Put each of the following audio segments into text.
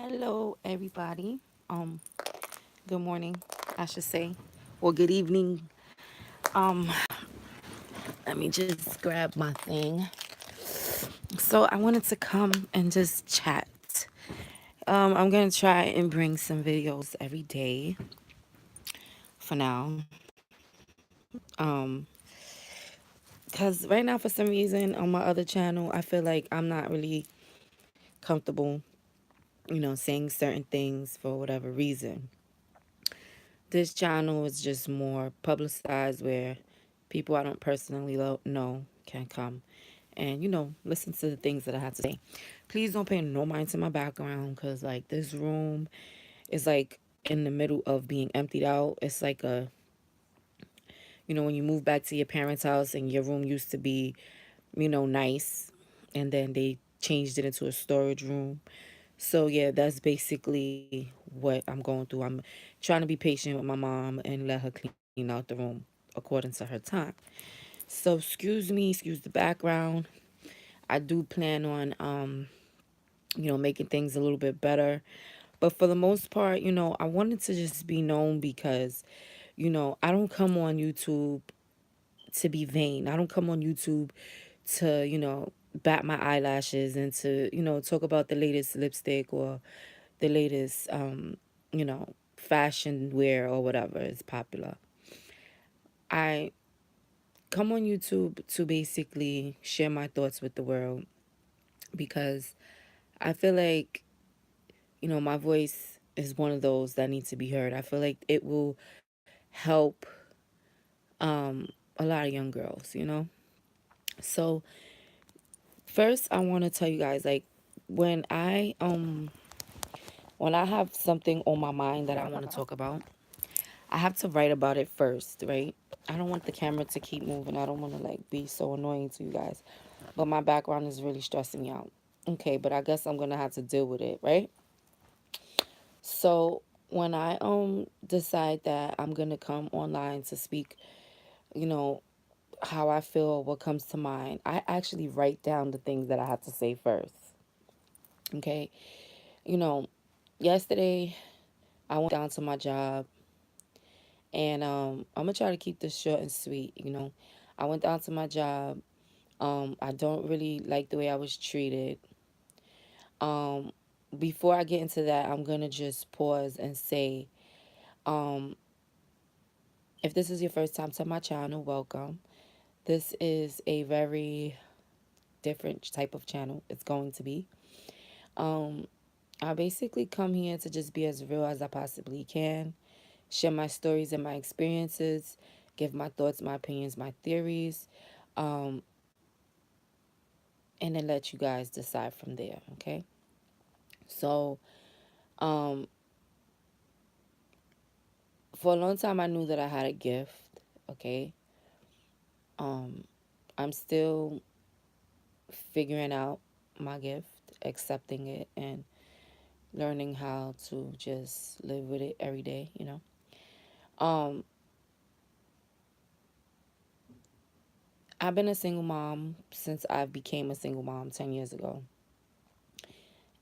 Hello, everybody. Good morning, I should say, or good evening. Um, Let me just grab my thing. So I wanted to come and just chat. I'm gonna try and bring some videos every day for now. Cause right now, for some reason, on my other channel, I feel like I'm not really comfortable, saying certain things for whatever reason. This channel is just more publicized where people I don't personally know can come and, listen to the things that I have to say. Please don't pay no mind to my background because, like, this room is, like, in the middle of being emptied out. It's like when you move back to your parents' house and your room used to be, nice, and then they changed it into a storage room. So yeah, that's basically what I'm going through. I'm trying to be patient with my mom and let her clean out the room according to her time. So excuse me, excuse the background. I do plan on making things a little bit better. But for the most part, I wanted to just be known because, I don't come on YouTube to be vain. I don't come on YouTube to, bat my eyelashes and to, talk about the latest lipstick or the latest, fashion wear or whatever is popular. I come on YouTube to basically share my thoughts with the world because I feel like, my voice is one of those that needs to be heard. I feel like it will help a lot of young girls. So first I want to tell you guys, like, when I when I have something on my mind that I want to talk about, I have to write about it first, right? I don't want the camera to keep moving. I don't want to like be so annoying to you guys. But my background is really stressing me out. Okay, but I guess I'm gonna have to deal with it, right? So when I decide that I'm gonna come online to speak, you know, how I feel, what comes to mind, I actually write down the things that I have to say first. Okay. You know, Yesterday I went down to my job and I'm gonna try to keep this short and sweet. I went down to my job. I don't really like the way I was treated. Um, Before I get into that, I'm gonna just pause and say, um, if this is your first time to my channel, welcome. This is a very different type of channel. It's going to be. Um, I basically come here to just be as real as I possibly can, share my stories and my experiences, give my thoughts, my opinions, my theories, um, and then let you guys decide from there. Okay. So, um, for a long time, I knew that I had a gift. Okay. Um, I'm still figuring out my gift, accepting it, and learning how to just live with it every day. Um, I've been a single mom since I became a single mom 10 years ago.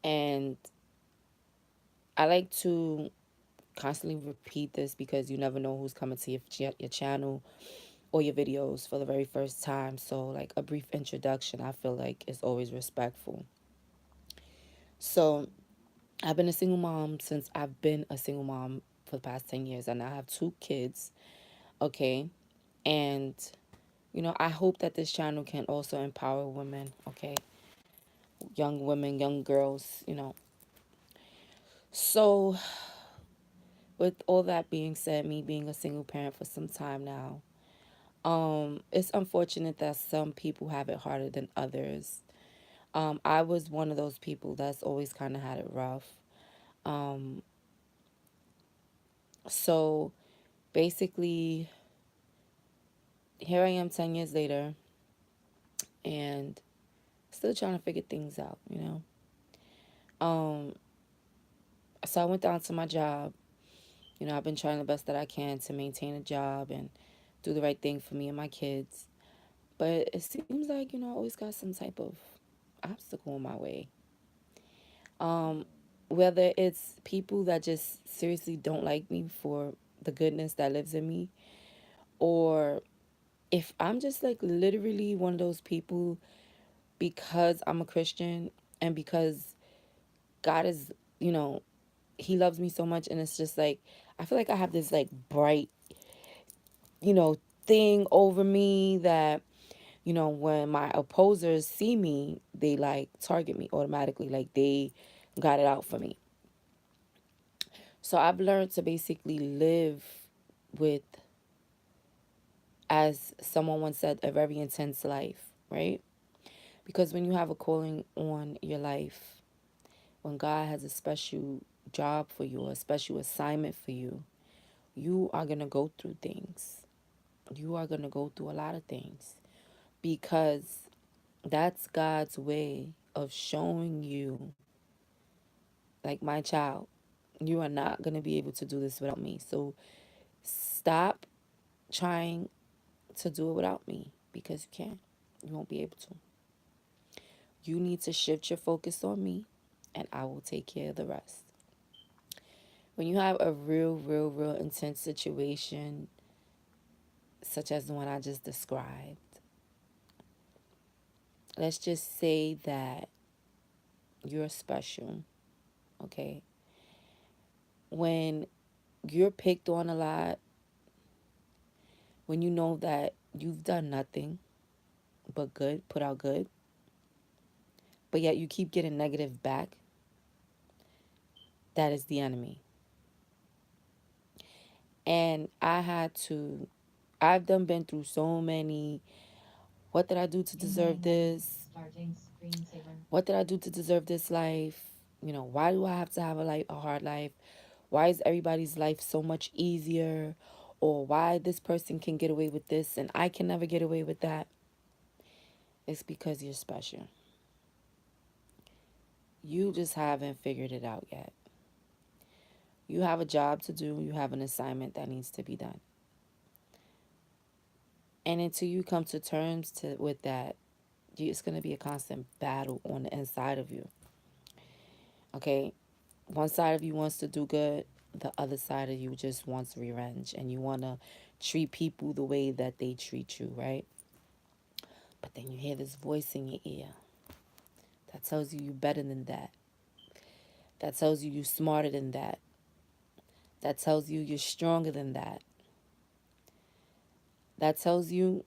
And I like to constantly repeat this because you never know who's coming to your channel or your videos for the very first time. So, like, a brief introduction, I feel like, is always respectful. So, I've been a single mom since I've been a single mom for the past 10 years, and I have two kids, okay? And, I hope that this channel can also empower women, okay? Young women, young girls. So, with all that being said, me being a single parent for some time now, it's unfortunate that some people have it harder than others. I was one of those people that's always kind of had it rough. Um, so basically, here I am 10 years later and still trying to figure things out. Um, so I went down to my job. I've been trying the best that I can to maintain a job and do the right thing for me and my kids. But it seems like, I always got some type of obstacle in my way. Um, Whether it's people that just seriously don't like me for the goodness that lives in me, or if I'm just like literally one of those people because I'm a Christian and because God is, you know, He loves me so much, and it's just like I feel like I have this like bright, you know, thing over me that, you know, when my opposers see me, they like target me automatically, like they got it out for me. So I've learned to basically live with, as someone once said, a very intense life, right? Because when you have a calling on your life, when God has a special job for you, a special assignment for you, you are going to go through things. You are going to go through a lot of things because that's God's way of showing you, like, my child, you are not going to be able to do this without me. So stop trying to do it without me because you can't. You won't be able to. You need to shift your focus on me and I will take care of the rest. When you have a real intense situation, such as the one I just described, let's just say that you're special, okay? When you're picked on a lot, when you know that you've done nothing but good, put out good, but yet you keep getting negative back, that is the enemy. And I've done been through so many, what did I do to deserve this? What did I do to deserve this life? You know, why do I have to have a hard life? Why is everybody's life so much easier? Or why this person can get away with this and I can never get away with that? It's because you're special. You just haven't figured it out yet. You have a job to do, you have an assignment that needs to be done. And until you come to terms with that, it's going to be a constant battle on the inside of you. Okay? One side of you wants to do good, the other side of you just wants revenge, and you want to treat people the way that they treat you, right? But then you hear this voice in your ear that tells you you're better than that, that tells you you're smarter than that, that tells you you're stronger than that, that tells you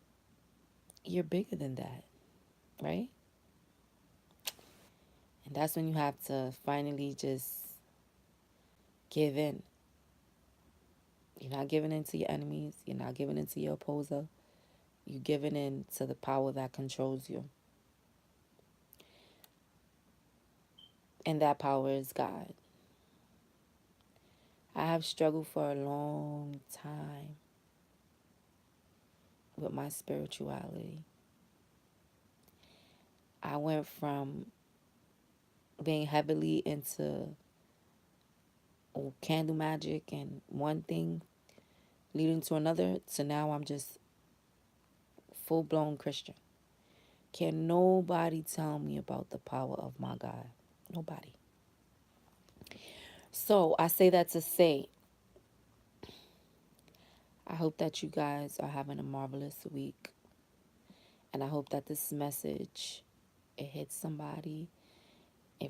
you're bigger than that, right? And that's when you have to finally just give in. You're not giving in to your enemies. You're not giving in to your opposer. You're giving in to the power that controls you. And that power is God. I have struggled for a long time with my spirituality. I went from being heavily into candle magic and one thing leading to another to now I'm just full blown Christian. Can nobody tell me about the power of my God? Nobody. So I say that to say, I hope that you guys are having a marvelous week. And I hope that this message, it hits somebody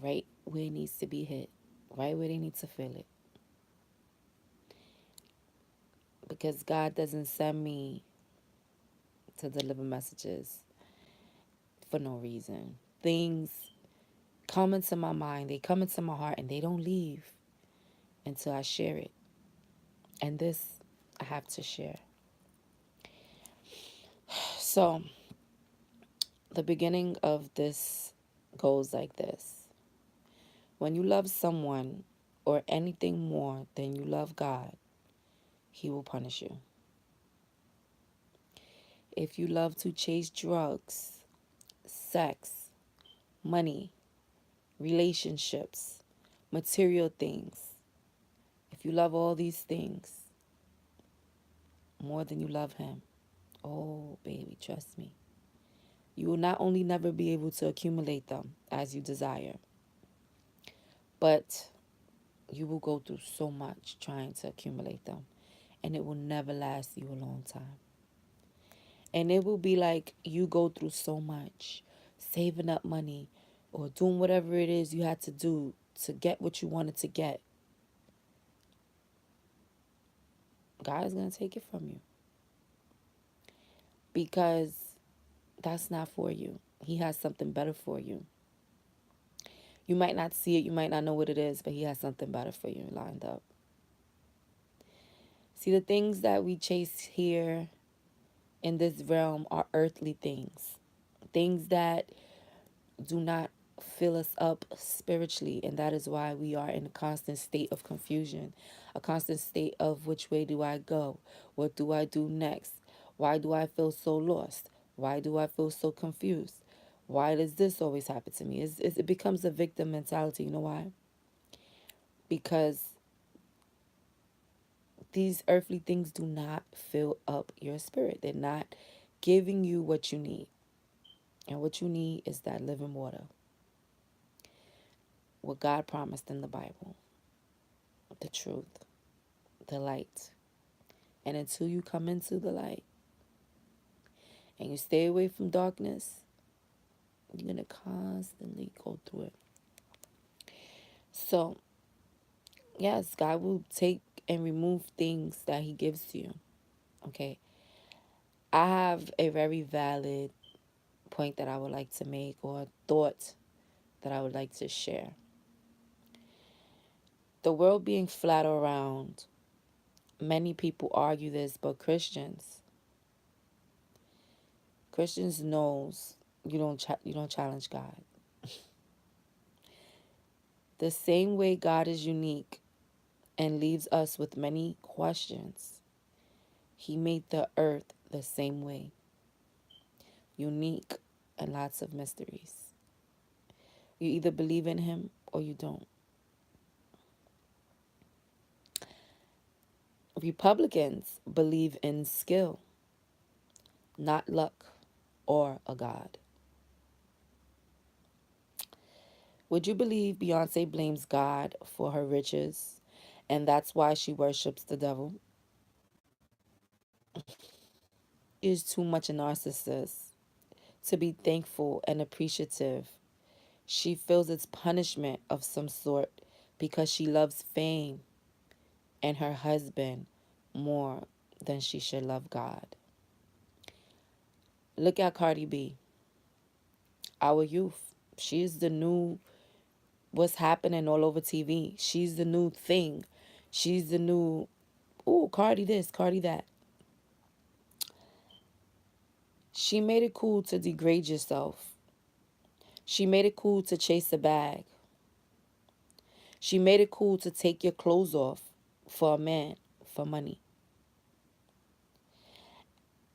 right where it needs to be hit, right where they need to feel it. Because God doesn't send me to deliver messages for no reason. Things come into my mind, they come into my heart, and they don't leave until I share it. And this I have to share. So, the beginning of this goes like this. When you love someone or anything more than you love God, He will punish you. If you love to chase drugs, sex, money, relationships, material things, if you love all these things more than you love Him, oh, baby, trust me, you will not only never be able to accumulate them as you desire, but you will go through so much trying to accumulate them, and it will never last you a long time. And it will be like you go through so much saving up money or doing whatever it is you had to do to get what you wanted to get. God is going to take it from you because that's not for you. He has something better for you. You might not see it, you might not know what it is, but He has something better for you lined up. See, the things that we chase here in this realm are earthly things, things that do not fill us up spiritually, and that is why we are in a constant state of confusion, a constant state of which way do I go? What do I do next? Why do I feel so lost? Why do I feel so confused? Why does this always happen to me? It becomes a victim mentality. You know why? Because these earthly things do not fill up your spirit. They're not giving you what you need. And what you need is that living water, what God promised in the Bible, the truth, the light. And until you come into the light and you stay away from darkness, you're going to constantly go through it. So, yes, God will take and remove things that He gives to you. Okay. I have a very valid point that I would like to make, or a thought that I would like to share. The world being flat around, many people argue this, but Christians knows you don't challenge God. The same way God is unique and leaves us with many questions, He made the earth the same way, unique and lots of mysteries. You either believe in Him or you don't. Republicans believe in skill, not luck or a God. Would you believe Beyonce blames God for her riches and that's why she worships the devil? She is too much a narcissist to be thankful and appreciative. She feels it's punishment of some sort because she loves fame and her husband more than she should love God. Look at Cardi B, our youth. She's the new what's happening all over TV. She's the new thing. She's the new, ooh, Cardi this, Cardi that. She made it cool to degrade yourself. She made it cool to chase a bag. She made it cool to take your clothes off for a man, for money.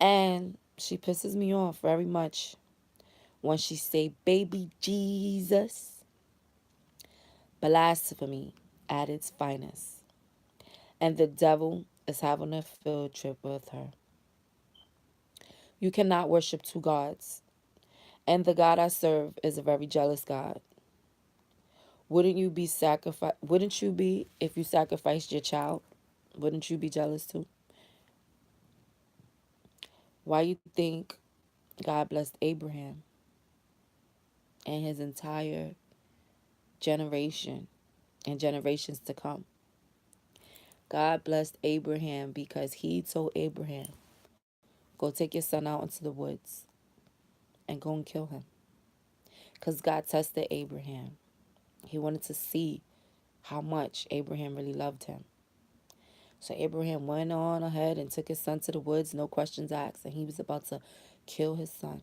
And she pisses me off very much when she say, baby Jesus. Blasphemy at its finest. And the devil is having a field trip with her. You cannot worship two gods. And the God I serve is a very jealous God. Wouldn't you be if you sacrificed your child? Wouldn't you be jealous too? Why you think God blessed Abraham and his entire generation and generations to come? God blessed Abraham because He told Abraham, go take your son out into the woods and go and kill him. Because God tested Abraham. He wanted to see how much Abraham really loved him. So Abraham went on ahead and took his son to the woods, no questions asked, and he was about to kill his son.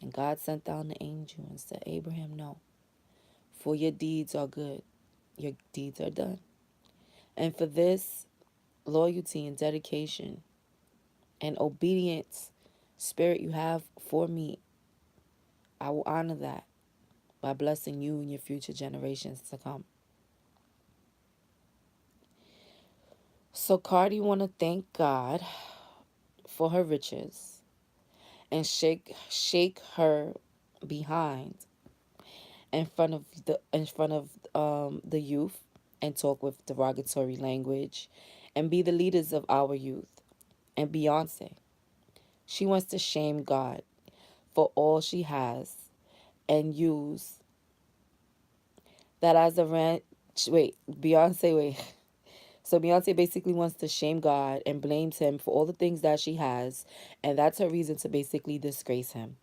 And God sent down the angel and said, Abraham, no, for your deeds are good. Your deeds are done. And for this loyalty and dedication and obedience spirit you have for me, I will honor that by blessing you and your future generations to come. So Cardi want to thank God for her riches and shake her behind in front of the youth and talk with derogatory language and be the leaders of our youth. And Beyonce, she wants to shame God for all she has and use that as a rant. Wait, Beyonce, wait. So Beyonce basically wants to shame God and blames him for all the things that she has, and that's her reason to basically disgrace him.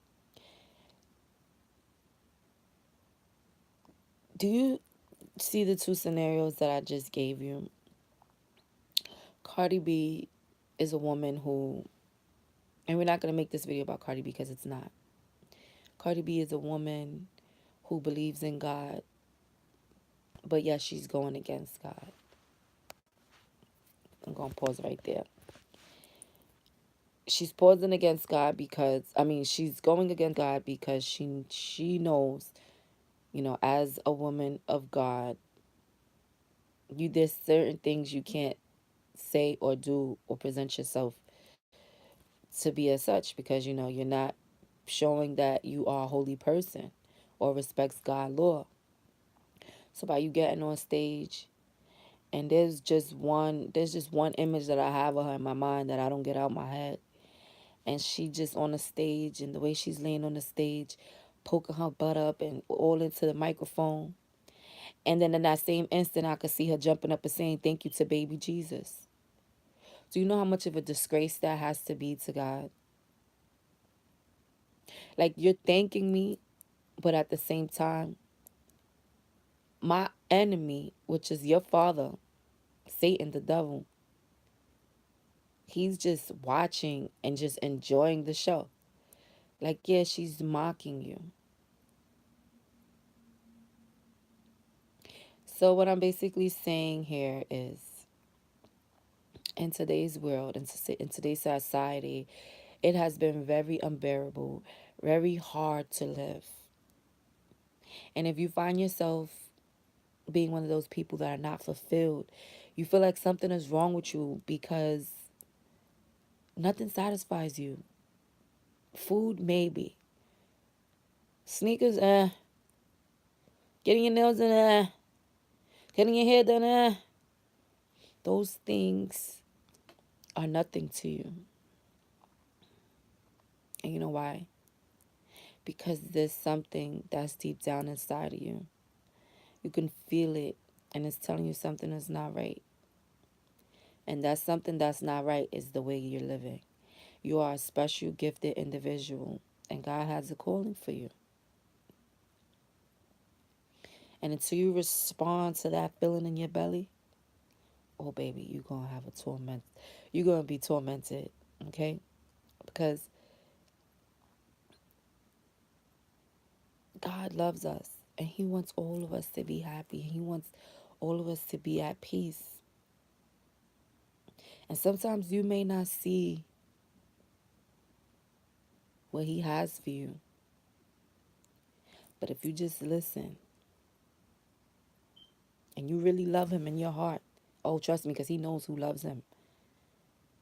Do you see the two scenarios that I just gave you? Cardi B is a woman who, and we're not going to make this video about Cardi B because it's not. Cardi B is a woman who believes in God, but yes, she's going against God. I'm going to pause right there. She's pausing against God because, she's going against God because she knows, as a woman of God, there's certain things you can't say or do or present yourself to be as such because, you're not showing that you are a holy person or respects God law. So by you getting on stage, and there's just one image that I have of her in my mind that I don't get out my head. And she just on the stage, and the way she's laying on the stage, poking her butt up and all into the microphone. And then in that same instant, I could see her jumping up and saying thank you to baby Jesus. Do you know how much of a disgrace that has to be to God? Like, you're thanking me, but at the same time, my enemy, which is your father, Satan, the devil, he's just watching and just enjoying the show. Like, yeah, she's mocking you. So what I'm basically saying here is, in today's world, in today's society, it has been very unbearable, very hard to live. And if you find yourself being one of those people that are not fulfilled, you feel like something is wrong with you because nothing satisfies you. Food, maybe. Sneakers, getting your nails done, getting your hair done, those things are nothing to you. And you know why? Because there's something that's deep down inside of you. You can feel it, and it's telling you something is not right. And that something that's not right is the way you're living. You are a special, gifted individual, and God has a calling for you. And until you respond to that feeling in your belly, oh baby, you're gonna have a torment. You're gonna be tormented, okay? Because God loves us, and He wants all of us to be happy. He wants all of us to be at peace. And sometimes you may not see what He has for you. But if you just listen and you really love Him in your heart, oh, trust me, because He knows who loves Him.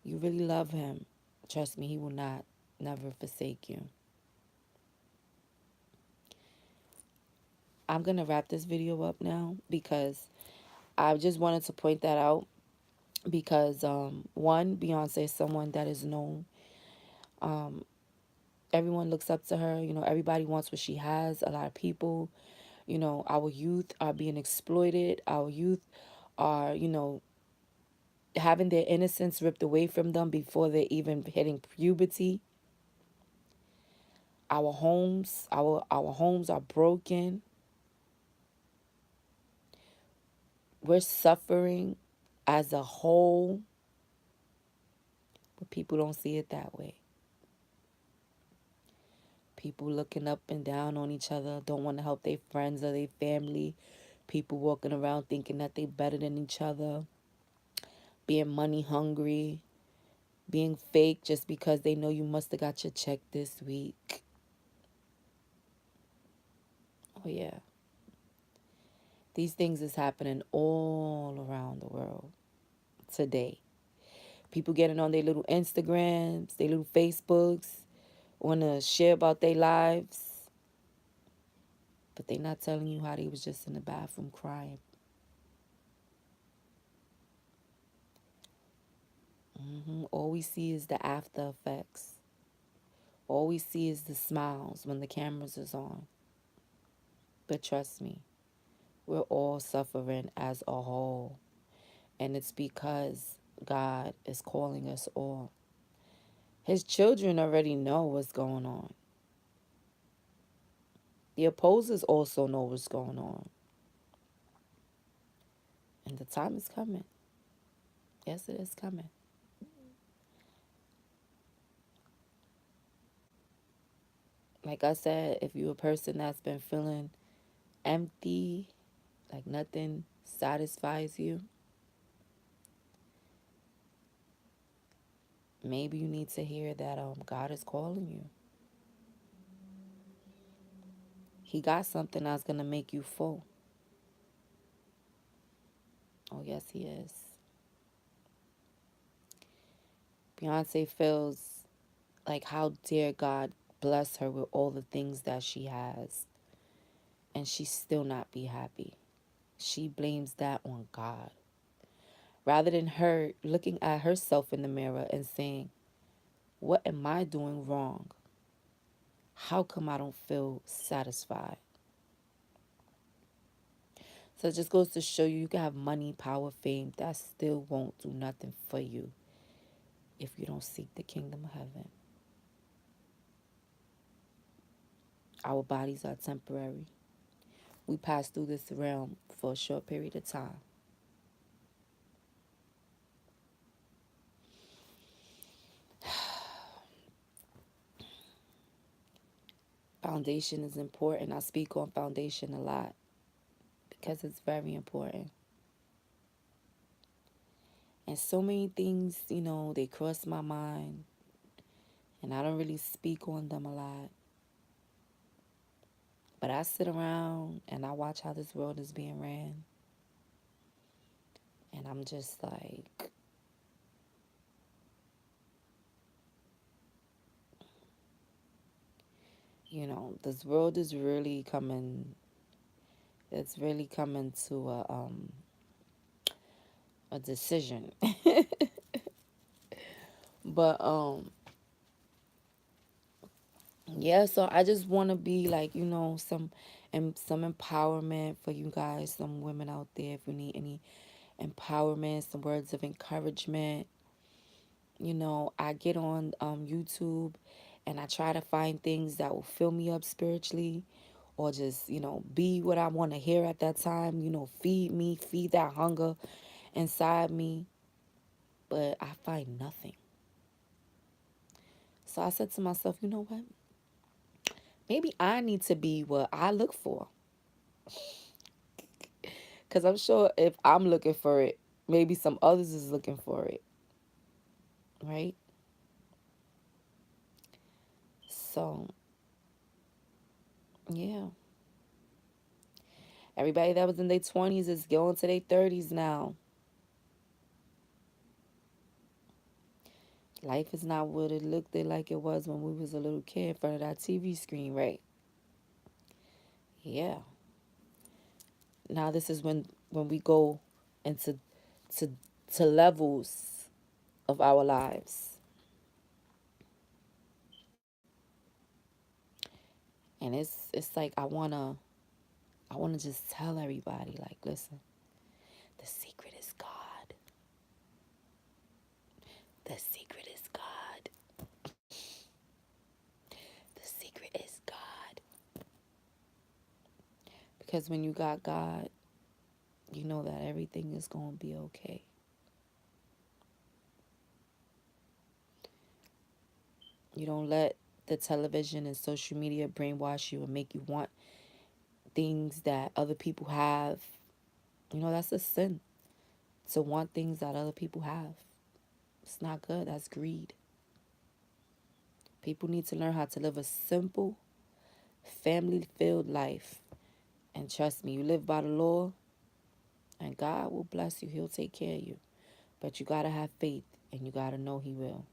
You really love Him. Trust me, He will not never forsake you. I'm going to wrap this video up now because I just wanted to point that out because, one, Beyonce is someone that is known. Everyone looks up to her. Everybody wants what she has. A lot of people, our youth are being exploited. Our youth are, having their innocence ripped away from them before they're even hitting puberty. Our homes are broken. We're suffering as a whole, but people don't see it that way. People looking up and down on each other, don't want to help their friends or their family. People walking around thinking that they're better than each other, being money hungry, being fake just because they know you must have got your check this week. Oh, yeah. These things is happening all around the world today. People getting on their little Instagrams, their little Facebooks, want to share about their lives, but they not telling you how they was just in the bathroom crying. All we see is the after effects. All we see is the smiles when the cameras is on. But trust me, we're all suffering as a whole. And it's because God is calling us all. His children already know what's going on. The opposers also know what's going on. And the time is coming. Yes, it is coming. Like I said, if you're a person that's been feeling empty, like nothing satisfies you, maybe you need to hear that God is calling you. He got something that's gonna make you full. Oh yes, he is. Beyonce feels like how dare God bless her with all the things that she has and she still not be happy. She blames that on God. Rather than her looking at herself in the mirror and saying, what am I doing wrong? How come I don't feel satisfied? So it just goes to show you can have money, power, fame. That still won't do nothing for you if you don't seek the kingdom of heaven. Our bodies are temporary. We pass through this realm for a short period of time. Foundation is important. I speak on foundation a lot because it's very important. And so many things, they cross my mind, and I don't really speak on them a lot. But I sit around and I watch how this world is being ran. And I'm just like, this world is really coming, it's really coming to a decision. But yeah, so I just want to be like, some empowerment for you guys, some women out there, if you need any empowerment, some words of encouragement. I get on YouTube and I try to find things that will fill me up spiritually or just, be what I want to hear at that time, feed me, feed that hunger inside me. But I find nothing. So I said to myself, you know what? Maybe I need to be what I look for. Because I'm sure if I'm looking for it, maybe some others is looking for it. Right? So, yeah. Everybody that was in their 20s is going to their 30s now. Life is not what it looked like it was when we was a little kid in front of that TV screen, right? Yeah. Now this is when we go into to to levels of our lives. And it's like I wanna just tell everybody, like, listen, the secret is God. The secret is God. The secret is God. Because when you got God, you know that everything is gonna be okay. You don't let the television and social media brainwash you and make you want things that other people have. That's a sin to want things that other people have. It's not good. That's greed. People need to learn how to live a simple, family filled life. And trust me, you live by the law, and God will bless you. He'll take care of you. But you got to have faith, and you got to know He will.